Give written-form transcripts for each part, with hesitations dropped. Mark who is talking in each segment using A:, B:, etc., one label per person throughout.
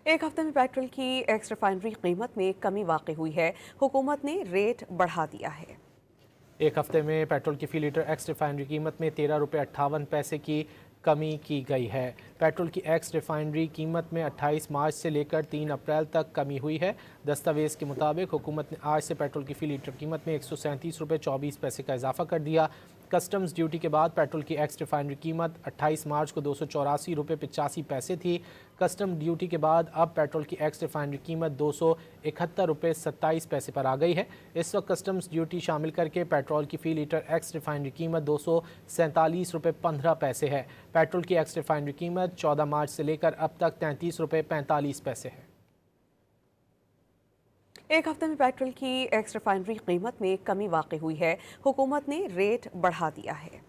A: एक हफ्ते में पेट्रोल की एक्स रिफाइनरी कीमत में कमी वाक़ई हुई है। हुकूमत ने रेट बढ़ा दिया है।
B: एक हफ्ते में पेट्रोल की फ़ी लीटर एक्स रिफाइनरी कीमत में 13 रुपये 58 पैसे की कमी की गई है। पेट्रोल की एक्स रिफाइनरी कीमत में 28 मार्च से लेकर 3 अप्रैल तक कमी हुई है। दस्तावेज़ के मुताबिक हुकूमत ने आज से पेट्रोल की फ़ी लीटर कीमत में 137 रुपये 24 पैसे का इजाफा कर दिया। कस्टम्स ड्यूटी के बाद पेट्रोल की एक्स रिफाइनरी कीमत 28 मार्च को 284 रुपये 85 पैसे थी। कस्टम ड्यूटी के बाद अब पेट्रोल की एक्स रिफाइनरी कीमत 271 रुपये 27 पैसे पर आ गई है। इस वक्त कस्टम्स ड्यूटी शामिल करके पेट्रोल की फ़ी लीटर एक्स रिफाइनरी कीमत 247 रुपये 15 पैसे है। पेट्रोल की एक्स रिफाइनरी कीमत 14 मार्च से लेकर अब तक 33 रुपये 45 पैसे है।
A: एक हफ्ते में पेट्रोल की एक्स रिफाइनरी कीमत में कमी वाक़ई हुई है। हुकूमत ने रेट बढ़ा दिया है।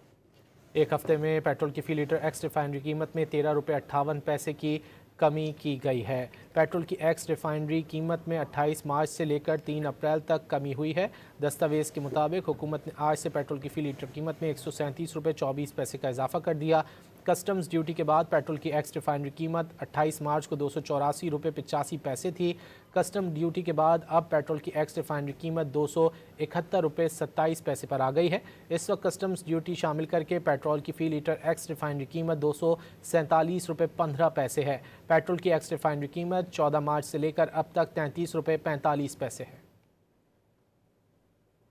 B: एक हफ्ते में पेट्रोल की फ़ी लीटर एक्स रिफाइनरी कीमत में 13 रुपये 58 पैसे की कमी की गई है। पेट्रोल की एक्स रिफाइनरी कीमत में 28 मार्च से लेकर 3 अप्रैल तक कमी हुई है। दस्तावेज़ के मुताबिक हुकूमत ने आज से पेट्रोल की फ़ी लीटर कीमत में 137 रुपये 24 पैसे का इजाफा कर दिया। कस्टम्स ड्यूटी के बाद पेट्रोल की एक्स रिफाइनरी कीमत 28 मार्च को 284 रुपये 85 पैसे थी। कस्टम ड्यूटी के बाद अब पेट्रोल की एक्स रिफाइनरी कीमत 271 रुपये 27 पैसे पर आ गई है। इस वक्त कस्टम्स ड्यूटी शामिल करके पेट्रोल की फ़ी लीटर एक्स रिफाइनरी कीमत 247 रुपये 15 पैसे है। पेट्रोल की एक्स रिफाइनरी कीमत 14 मार्च से लेकर अब तक 33 रुपये 45 पैसे है।